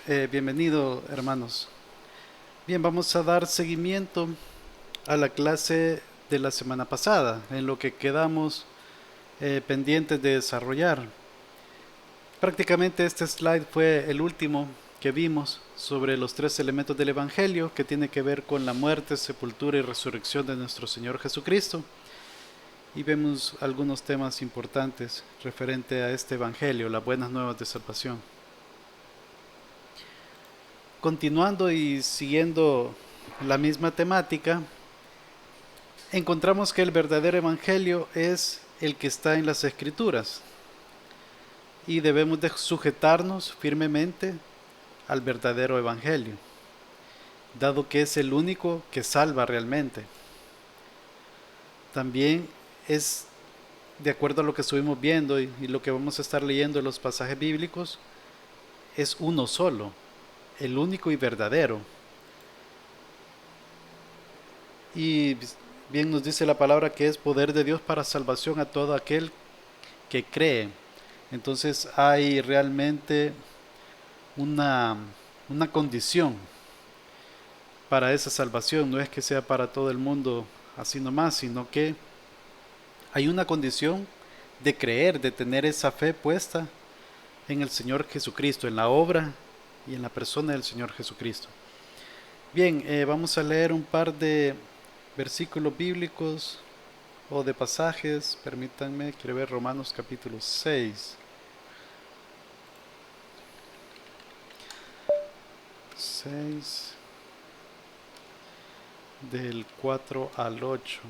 Bienvenido, hermanos. Bien, vamos a dar seguimiento a la clase de la semana pasada, en lo que quedamos pendientes de desarrollar. Prácticamente este slide fue el último que vimos sobre los tres elementos del Evangelio, que tiene que ver con la muerte, sepultura y resurrección de nuestro Señor Jesucristo. Y vemos algunos temas importantes referente a este Evangelio, las buenas nuevas de salvación. Continuando y siguiendo la misma temática, encontramos que el verdadero evangelio es el que está en las escrituras y debemos de sujetarnos firmemente al verdadero evangelio, dado que es el único que salva realmente. También es, de acuerdo a lo que estuvimos viendo y lo que vamos a estar leyendo en los pasajes bíblicos, es uno solo, el único y verdadero. Y bien nos dice la palabra que es poder de Dios para salvación a todo aquel que cree. Entonces hay realmente una, una condición para esa salvación. No es que sea para todo el mundo así nomás, sino que hay una condición de creer, de tener esa fe puesta en el Señor Jesucristo, en la obra y en la persona del Señor Jesucristo. Bien, vamos a leer un par de versículos bíblicos o de pasajes. Permítanme, quiero ver Romanos capítulo 6. 6 del 4 al 8.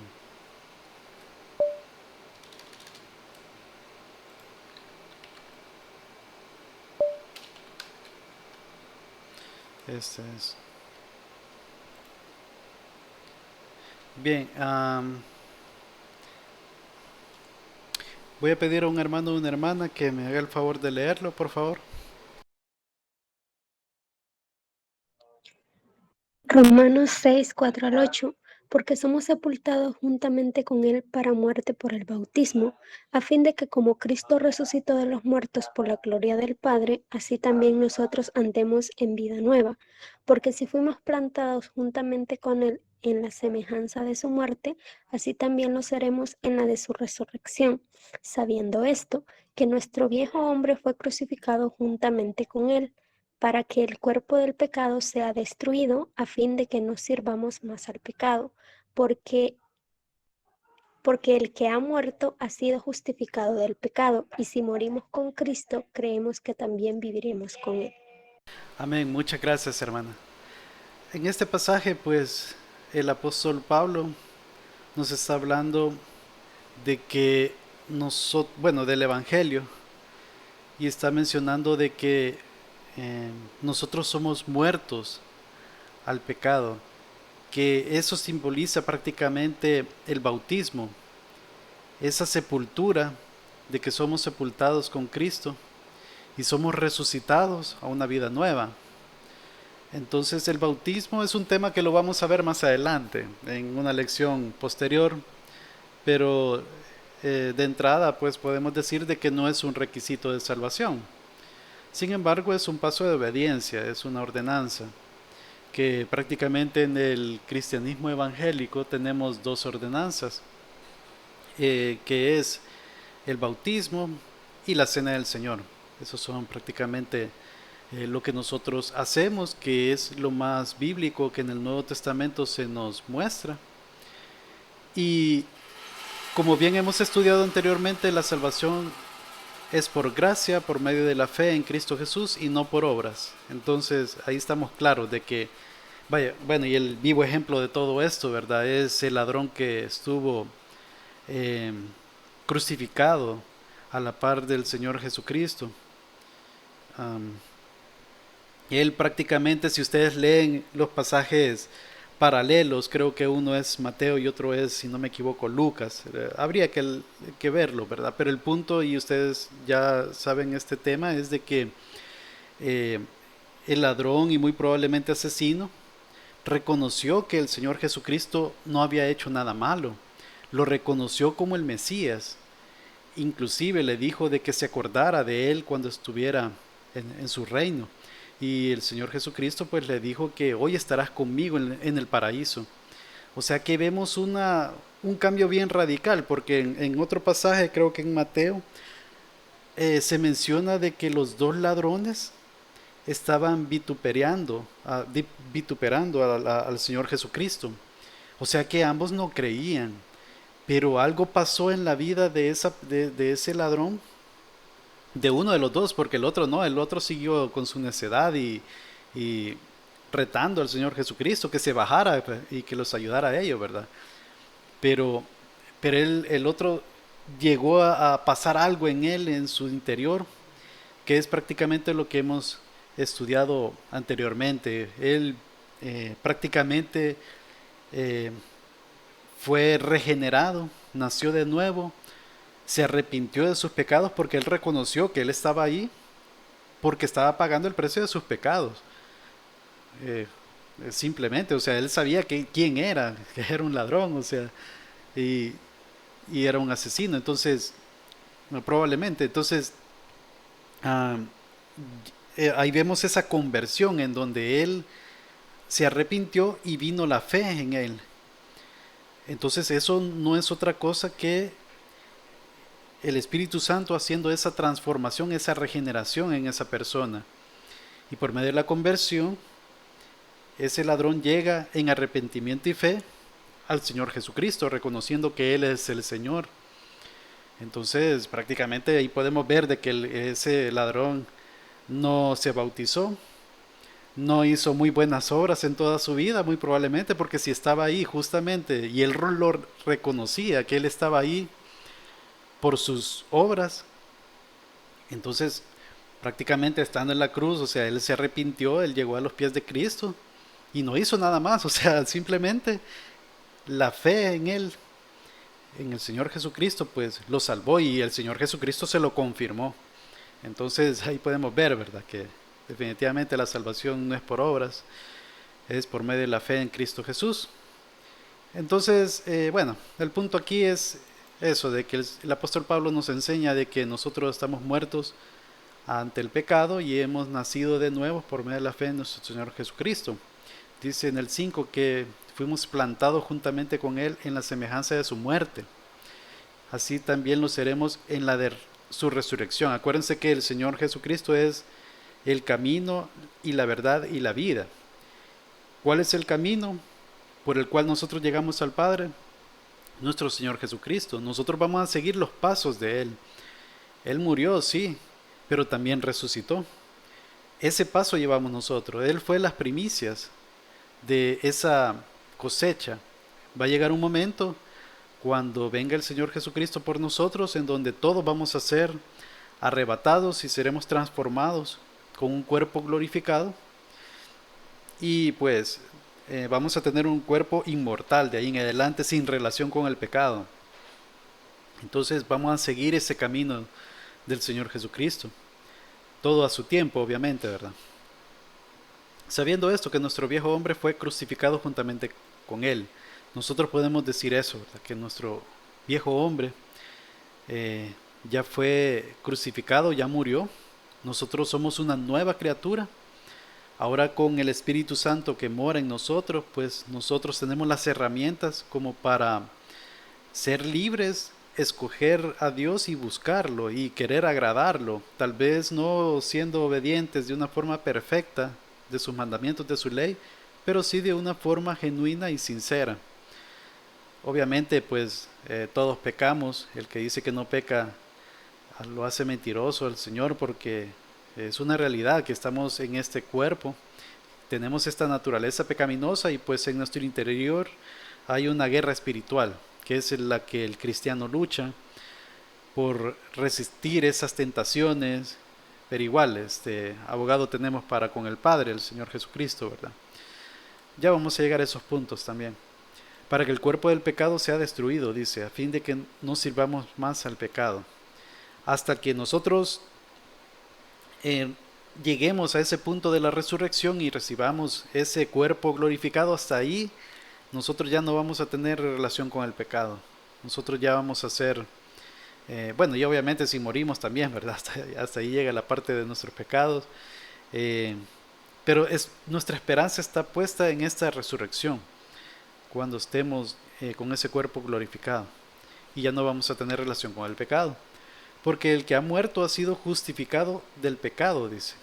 Este es. Bien, voy a pedir a un hermano o una hermana que me haga el favor de leerlo, por favor. Romanos 6, 4 al 8, porque somos sepultados juntamente con Él para muerte por el bautismo, a fin de que como Cristo resucitó de los muertos por la gloria del Padre, así también nosotros andemos en vida nueva. Porque si fuimos plantados juntamente con Él en la semejanza de su muerte, así también lo seremos en la de su resurrección, sabiendo esto, que nuestro viejo hombre fue crucificado juntamente con Él para que el cuerpo del pecado sea destruido, a fin de que no sirvamos más al pecado, porque, porque el que ha muerto ha sido justificado del pecado, y si morimos con Cristo, creemos que también viviremos con Él. Amén, muchas gracias, hermana. En este pasaje, pues, el apóstol Pablo nos está hablando de que nosotros, bueno, del Evangelio, y está mencionando de que nosotros somos muertos al pecado, que eso simboliza prácticamente el bautismo, esa sepultura de que somos sepultados con Cristo y somos resucitados a una vida nueva. Entonces el bautismo es un tema que lo vamos a ver más adelante, en una lección posterior, pero de entrada pues podemos decir de que no es un requisito de salvación. Sin embargo es un paso de obediencia, es una ordenanza, que prácticamente en el cristianismo evangélico tenemos dos ordenanzas, que es el bautismo y la cena del Señor. Esos son prácticamente lo que nosotros hacemos, que es lo más bíblico que en el Nuevo Testamento se nos muestra. Y como bien hemos estudiado anteriormente, la salvación es por gracia, por medio de la fe en Cristo Jesús y no por obras. Entonces ahí estamos claros de que, vaya, bueno, y el vivo ejemplo de todo esto, ¿verdad? Es el ladrón que estuvo eh, crucificado a la par del Señor Jesucristo. Um, Él prácticamente, si ustedes leen los pasajes paralelos, creo que uno es Mateo y otro es, si no me equivoco, Lucas. Habría que verlo, ¿verdad? Pero el punto, y ustedes ya saben este tema, es de que eh, el ladrón y muy probablemente asesino reconoció que el Señor Jesucristo no había hecho nada malo. Lo reconoció como el Mesías. Inclusive le dijo de que se acordara de él cuando estuviera en su reino. y el Señor Jesucristo pues le dijo que hoy estarás conmigo en el paraíso. O sea que vemos un cambio bien radical, porque en otro pasaje, creo que en Mateo, se menciona de que los dos ladrones estaban vituperando al Señor Jesucristo. O sea que ambos no creían, pero algo pasó en la vida de ese ladrón, de uno de los dos, porque el otro no, el otro siguió con su necedad y retando al Señor Jesucristo que se bajara y que los ayudara a ellos, ¿verdad? Pero, pero el otro llegó a pasar algo en él, en su interior, que es prácticamente lo que hemos estudiado anteriormente. Él prácticamente eh, fue regenerado, nació de nuevo, se arrepintió de sus pecados porque él reconoció que él estaba ahí porque estaba pagando el precio de sus pecados. Eh, Simplemente, o sea, él sabía quién era, que era un ladrón, o sea, y, y era un asesino, entonces, probablemente, entonces, ah, ahí vemos esa conversión en donde él se arrepintió y vino la fe en él. Entonces eso no es otra cosa que el Espíritu Santo haciendo esa transformación, esa regeneración en esa persona. Y por medio de la conversión, ese ladrón llega en arrepentimiento y fe al Señor Jesucristo, reconociendo que Él es el Señor. Entonces prácticamente ahí podemos ver de que ese ladrón no se bautizó, no hizo muy buenas obras en toda su vida, muy probablemente, porque si estaba ahí justamente y él lo reconocía que él estaba ahí por sus obras, entonces prácticamente estando en la cruz, o sea, él se arrepintió, él llegó a los pies de Cristo y no hizo nada más, o sea, simplemente la fe en él, en el Señor Jesucristo, pues lo salvó y el Señor Jesucristo se lo confirmó. Entonces ahí podemos ver, ¿verdad? Que definitivamente la salvación no es por obras, es por medio de la fe en Cristo Jesús. Entonces, bueno, el punto aquí es eso, de que el apóstol Pablo nos enseña de que nosotros estamos muertos ante el pecado y hemos nacido de nuevo por medio de la fe en nuestro Señor Jesucristo. Dice en el 5 que fuimos plantados juntamente con Él en la semejanza de su muerte. Así también lo seremos en la de su resurrección. Acuérdense que el Señor Jesucristo es el camino y la verdad y la vida. ¿Cuál es el camino por el cual nosotros llegamos al Padre? Nuestro Señor Jesucristo. Nosotros vamos a seguir los pasos de Él. Él murió, sí, pero también resucitó. Ese paso llevamos nosotros. Él fue las primicias de esa cosecha. Va a llegar un momento cuando venga el Señor Jesucristo por nosotros, en donde todos vamos a ser arrebatados y seremos transformados con un cuerpo glorificado y pues vamos a tener un cuerpo inmortal de ahí en adelante sin relación con el pecado. Entonces vamos a seguir ese camino del Señor Jesucristo, todo a su tiempo, obviamente, ¿verdad? Sabiendo esto, que nuestro viejo hombre fue crucificado juntamente con él, nosotros podemos decir eso, ¿verdad? Que nuestro viejo hombre ya fue crucificado, ya murió. Nosotros somos una nueva criatura. Ahora con el Espíritu Santo que mora en nosotros, pues nosotros tenemos las herramientas como para ser libres, escoger a Dios y buscarlo y querer agradarlo. Tal vez no siendo obedientes de una forma perfecta de sus mandamientos, de su ley, pero sí de una forma genuina y sincera. Obviamente, pues todos pecamos. El que dice que no peca lo hace mentiroso al Señor, porque es una realidad que estamos en este cuerpo, tenemos esta naturaleza pecaminosa y pues en nuestro interior hay una guerra espiritual, que es en la que el cristiano lucha por resistir esas tentaciones, pero igual, este abogado tenemos para con el Padre, el Señor Jesucristo, ¿verdad? Ya vamos a llegar a esos puntos también. Para que el cuerpo del pecado sea destruido, dice, a fin de que no sirvamos más al pecado. Hasta que nosotros lleguemos a ese punto de la resurrección y recibamos ese cuerpo glorificado, hasta ahí nosotros ya no vamos a tener relación con el pecado. Nosotros ya vamos a ser, bueno, y obviamente si morimos también, ¿verdad? Hasta ahí llega la parte de nuestros pecados. Pero nuestra esperanza está puesta en esta resurrección, cuando estemos con ese cuerpo glorificado. Y ya no vamos a tener relación con el pecado. Porque el que ha muerto ha sido justificado del pecado, dice.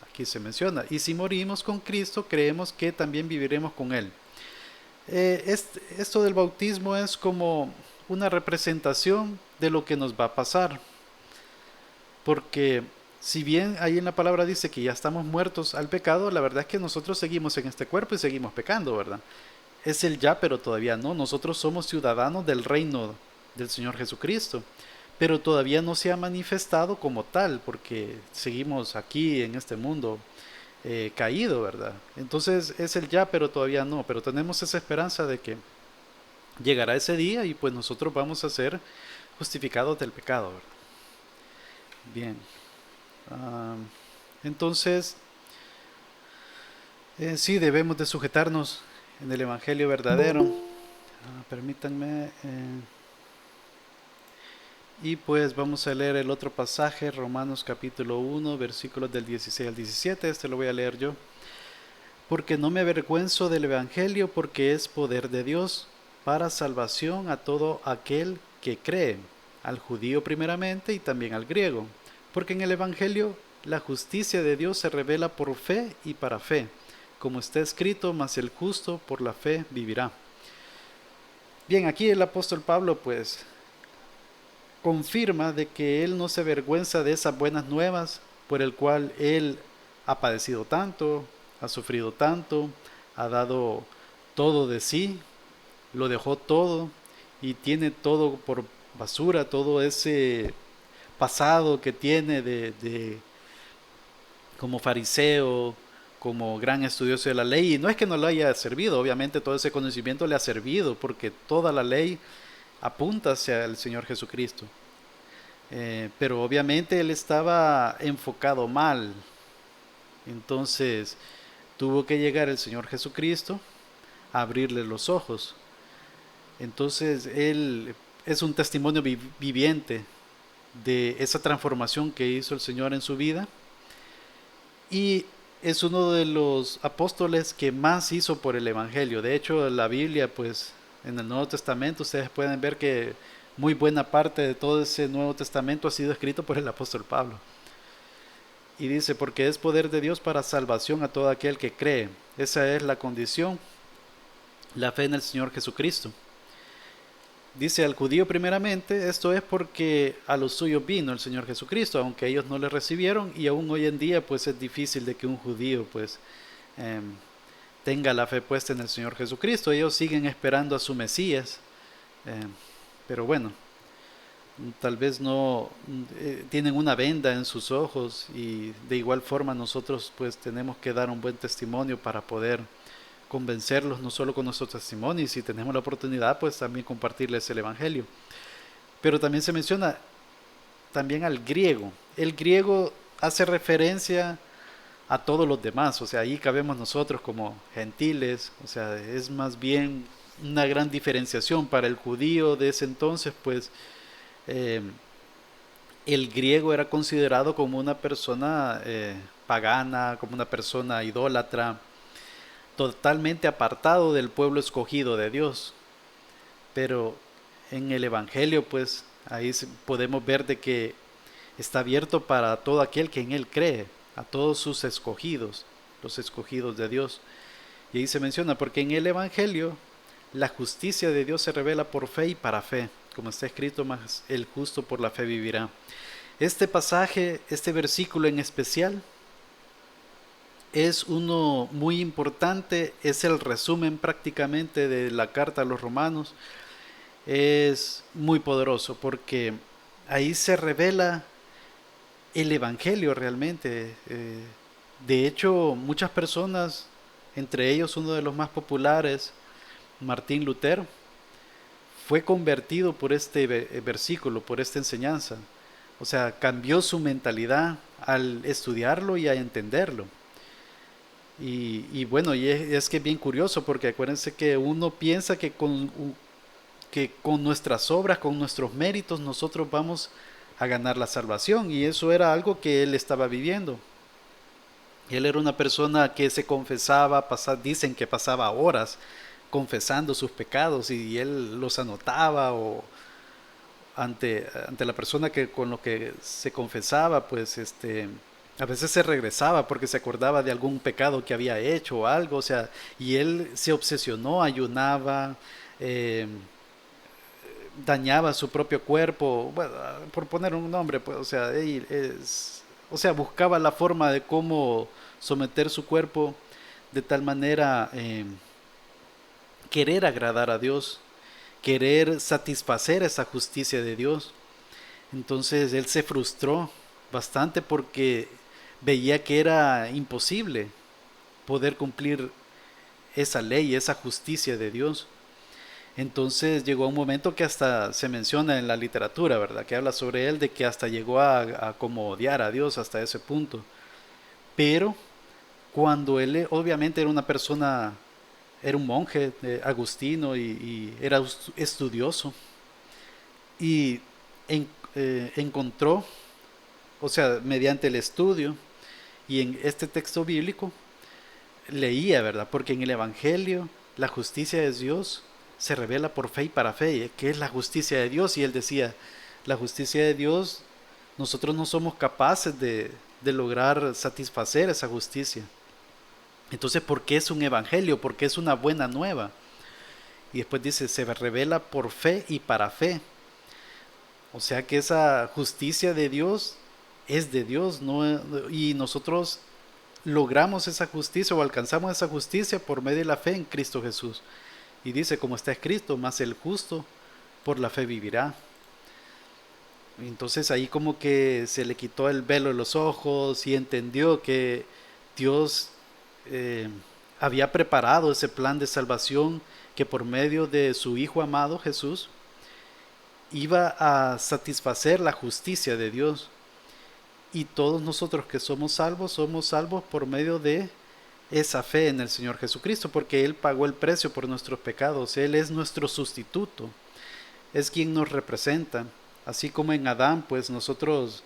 Aquí se menciona. Y si morimos con Cristo, creemos que también viviremos con Él. Esto del bautismo es como una representación de lo que nos va a pasar. Porque si bien ahí en la palabra dice que ya estamos muertos al pecado, la verdad es que nosotros seguimos en este cuerpo y seguimos pecando, ¿verdad? Es el ya, pero todavía no. Nosotros somos ciudadanos del reino del Señor Jesucristo, pero todavía no se ha manifestado como tal, porque seguimos aquí en este mundo caído, ¿verdad? Entonces es el ya, pero todavía no. Pero tenemos esa esperanza de que llegará ese día y pues nosotros vamos a ser justificados del pecado, ¿verdad? Bien. Ah, entonces, sí, debemos de sujetarnos en el Evangelio verdadero. Permítanme. Y pues vamos a leer el otro pasaje, Romanos capítulo 1, versículos del 16 al 17. Este lo voy a leer yo. Porque no me avergüenzo del Evangelio, porque es poder de Dios para salvación a todo aquel que cree, al judío primeramente y también al griego. Porque en el Evangelio la justicia de Dios se revela por fe y para fe, como está escrito, mas el justo por la fe vivirá. Bien, aquí el apóstol Pablo pues confirma de que él no se avergüenza de esas buenas nuevas por el cual él ha padecido tanto, ha sufrido tanto, ha dado todo de sí, lo dejó todo y tiene todo por basura, todo ese pasado que tiene de como fariseo, como gran estudioso de la ley. Y no es que no le haya servido, obviamente todo ese conocimiento le ha servido, porque toda la ley apunta hacia el Señor Jesucristo. Pero obviamente él estaba enfocado mal. Entonces tuvo que llegar el Señor Jesucristo a abrirle los ojos. Entonces él es un testimonio viviente de esa transformación que hizo el Señor en su vida. Y es uno de los apóstoles que más hizo por el Evangelio. De hecho, la Biblia, pues en el Nuevo Testamento, ustedes pueden ver que muy buena parte de todo ese Nuevo Testamento ha sido escrito por el apóstol Pablo. Y dice, porque es poder de Dios para salvación a todo aquel que cree. Esa es la condición, la fe en el Señor Jesucristo. Dice al judío primeramente, esto es porque a los suyos vino el Señor Jesucristo, aunque ellos no le recibieron, y aún hoy en día pues es difícil de que un judío pues tenga la fe puesta en el Señor Jesucristo. Ellos siguen esperando a su Mesías, pero bueno, tal vez no tienen una venda en sus ojos, y de igual forma nosotros pues tenemos que dar un buen testimonio para poder convencerlos, no solo con nuestro testimonio, y si tenemos la oportunidad pues también compartirles el Evangelio. Pero también se menciona también al griego. El griego hace referencia a todos los demás, o sea, ahí cabemos nosotros como gentiles, o sea, es más bien una gran diferenciación para el judío de ese entonces, pues el griego era considerado como una persona pagana, como una persona idólatra, totalmente apartado del pueblo escogido de Dios. Pero en el Evangelio pues ahí podemos ver de que está abierto para todo aquel que en él cree, a todos sus escogidos, los escogidos de Dios. Y ahí se menciona, porque en el Evangelio la justicia de Dios se revela por fe y para fe, como está escrito, más el justo por la fe vivirá. Este pasaje, este versículo en especial, es uno muy importante, es el resumen prácticamente de la carta a los romanos. Es muy poderoso porque ahí se revela el Evangelio realmente. De hecho, muchas personas, entre ellos uno de los más populares, Martín Lutero, fue convertido por este versículo, por esta enseñanza. O sea, cambió su mentalidad al estudiarlo y a entenderlo. Y bueno, y es que es bien curioso, porque acuérdense que uno piensa que con nuestras obras, con nuestros méritos, nosotros vamos a ganar la salvación, y eso era algo que él estaba viviendo. Él era una persona que se confesaba, dicen que pasaba horas confesando sus pecados y él los anotaba o ante la persona que con lo que se confesaba, pues a veces se regresaba porque se acordaba de algún pecado que había hecho o algo, o sea, y él se obsesionó, ayunaba, eh, dañaba su propio cuerpo, bueno, por poner un nombre, pues, o sea, buscaba la forma de cómo someter su cuerpo de tal manera querer agradar a Dios, querer satisfacer esa justicia de Dios. Entonces él se frustró bastante porque veía que era imposible poder cumplir esa ley, esa justicia de Dios. Entonces llegó un momento que hasta se menciona en la literatura, ¿verdad? Que habla sobre él, de que hasta llegó a como odiar a Dios hasta ese punto. Pero cuando él obviamente era una persona, era un monje agustino y era estudioso y encontró, o sea, mediante el estudio y en este texto bíblico, leía, ¿verdad? Porque en el Evangelio la justicia de Dios se revela por fe y para fe, que es la justicia de Dios. Y él decía, la justicia de Dios, nosotros no somos capaces de lograr satisfacer esa justicia. Entonces, ¿por qué es un evangelio? ¿Por qué es una buena nueva? Y después dice, se revela por fe y para fe. O sea que esa justicia de Dios es de Dios, ¿no? Y nosotros logramos esa justicia o alcanzamos esa justicia por medio de la fe en Cristo Jesús. Y dice, como está escrito, más el justo por la fe vivirá. Entonces ahí como que se le quitó el velo de los ojos y entendió que Dios eh, había preparado ese plan de salvación que por medio de su Hijo amado Jesús iba a satisfacer la justicia de Dios. Y todos nosotros que somos salvos por medio de esa fe en el Señor Jesucristo, porque Él pagó el precio por nuestros pecados. Él es nuestro sustituto, es quien nos representa. Así como en Adán, pues nosotros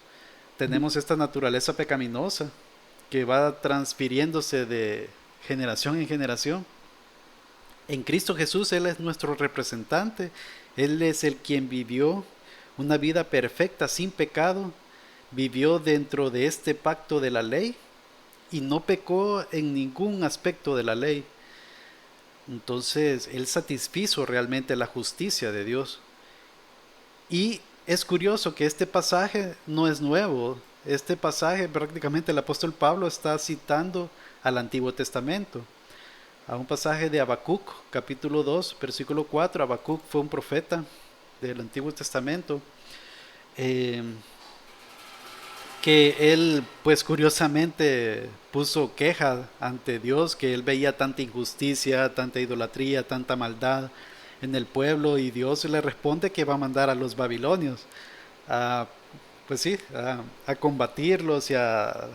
tenemos esta naturaleza pecaminosa que va transfiriéndose de generación en generación. En Cristo Jesús Él es nuestro representante, Él es el quien vivió una vida perfecta, sin pecado, vivió dentro de este pacto de la ley y no pecó en ningún aspecto de la ley. Entonces Él satisfizo realmente la justicia de Dios. Y es curioso que este pasaje no es nuevo. Este pasaje prácticamente el apóstol Pablo está citando al Antiguo Testamento, a un pasaje de Habacuc, capítulo 2 versículo 4. Habacuc fue un profeta del Antiguo Testamento, eh, que él pues curiosamente puso queja ante Dios, que él veía tanta injusticia, tanta idolatría, tanta maldad en el pueblo, y Dios le responde que va a mandar a los babilonios a, pues sí, a combatirlos y a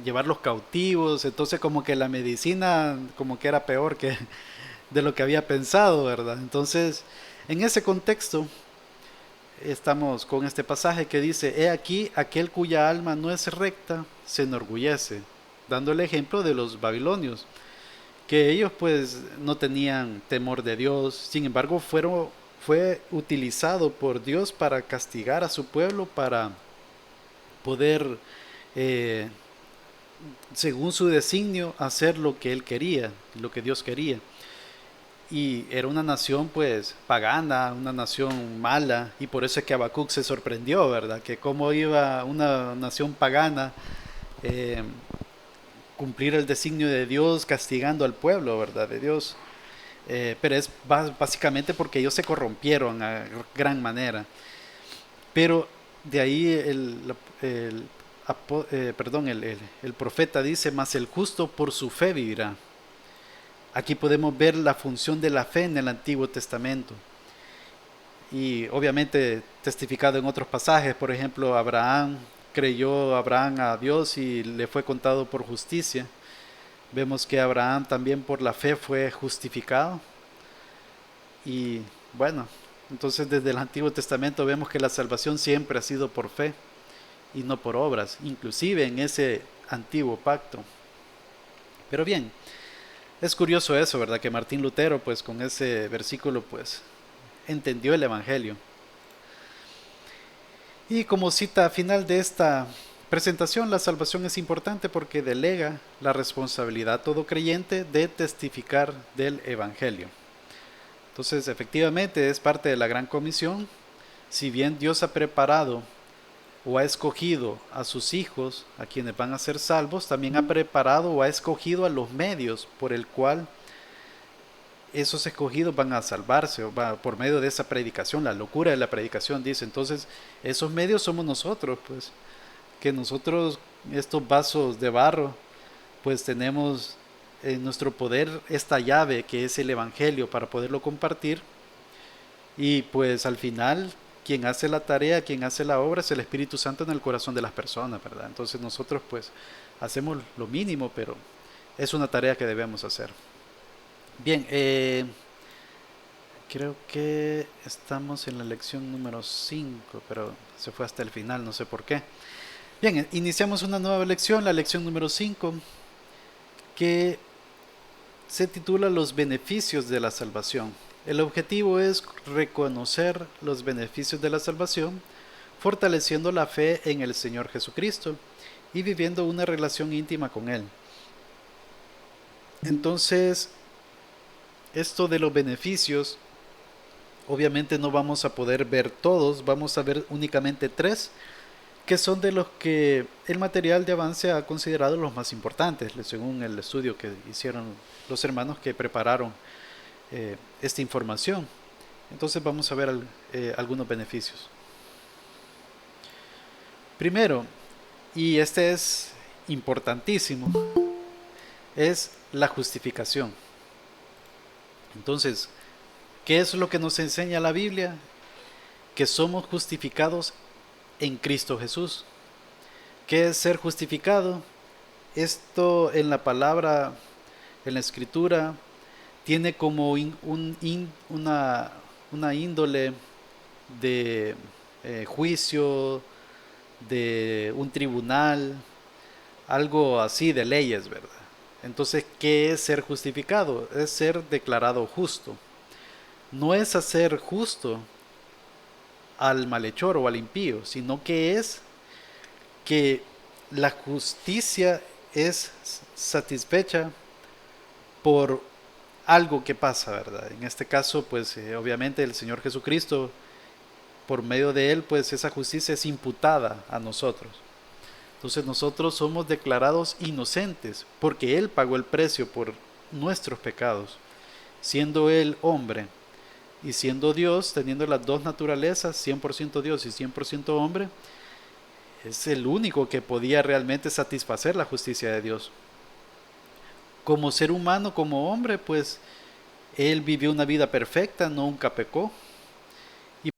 llevarlos cautivos. Entonces como que la medicina como que era peor que de lo que había pensado, ¿verdad? Entonces en ese contexto estamos con este pasaje que dice, he aquí aquel cuya alma no es recta se enorgullece, dando el ejemplo de los babilonios, que ellos pues no tenían temor de Dios. Sin embargo fue utilizado por Dios para castigar a su pueblo, para poder, eh, según su designio, hacer lo que él quería, lo que Dios quería. Y era una nación pues pagana, una nación mala, y por eso es que Habacuc se sorprendió, ¿verdad? Que cómo iba una nación pagana eh, cumplir el designio de Dios castigando al pueblo, ¿verdad? De Dios. Pero es básicamente porque ellos se corrompieron a gran manera. Pero de ahí el profeta dice, mas el justo por su fe vivirá. Aquí podemos ver la función de la fe en el Antiguo Testamento. Y obviamente testificado en otros pasajes, por ejemplo, creyó Abraham a Dios y le fue contado por justicia. Vemos que Abraham también por la fe fue justificado. Y bueno, entonces desde el Antiguo Testamento vemos que la salvación siempre ha sido por fe y no por obras, inclusive en ese antiguo pacto. Pero bien, es curioso eso, ¿verdad? Que Martín Lutero, pues con ese versículo, pues entendió el Evangelio. Y como cita final de esta presentación, la salvación es importante porque delega la responsabilidad a todo creyente de testificar del Evangelio. Entonces, efectivamente, es parte de la gran comisión. Si bien Dios ha preparado o ha escogido a sus hijos, a quienes van a ser salvos, también ha preparado o ha escogido a los medios por el cual esos escogidos van a salvarse o va por medio de esa predicación, la locura de la predicación, dice. Entonces, esos medios somos nosotros, pues, que nosotros, estos vasos de barro, pues tenemos en nuestro poder esta llave que es el Evangelio para poderlo compartir. Y pues al final quien hace la tarea, quien hace la obra es el Espíritu Santo en el corazón de las personas, ¿verdad? Entonces nosotros pues hacemos lo mínimo, pero es una tarea que debemos hacer. Bien, creo que estamos en la lección número 5, pero se fue hasta el final, no sé por qué. Bien, iniciamos una nueva lección, la lección número 5, que se titula Los beneficios de la salvación. El objetivo es reconocer los beneficios de la salvación, fortaleciendo la fe en el Señor Jesucristo y viviendo una relación íntima con Él. Entonces, esto de los beneficios, obviamente no vamos a poder ver todos, vamos a ver únicamente 3, que son de los que el material de avance ha considerado los más importantes, según el estudio que hicieron los hermanos que prepararon esta información. Entonces vamos a ver algunos beneficios. Primero, y este es importantísimo, es la justificación. Entonces, ¿qué es lo que nos enseña la Biblia? Que somos justificados en Cristo Jesús. ¿Qué es ser justificado? Esto en la palabra, en la escritura, tiene como una índole de juicio, de un tribunal, algo así de leyes, ¿verdad? Entonces, ¿qué es ser justificado? Es ser declarado justo. No es hacer justo al malhechor o al impío, sino que es que la justicia es satisfecha por algo que pasa, ¿verdad? En este caso, pues obviamente el Señor Jesucristo, por medio de Él, pues esa justicia es imputada a nosotros. Entonces nosotros somos declarados inocentes porque Él pagó el precio por nuestros pecados, siendo Él hombre y siendo Dios, teniendo las dos naturalezas, 100% Dios y 100% hombre. Es el único que podía realmente satisfacer la justicia de Dios. Como ser humano, como hombre, pues Él vivió una vida perfecta, nunca pecó,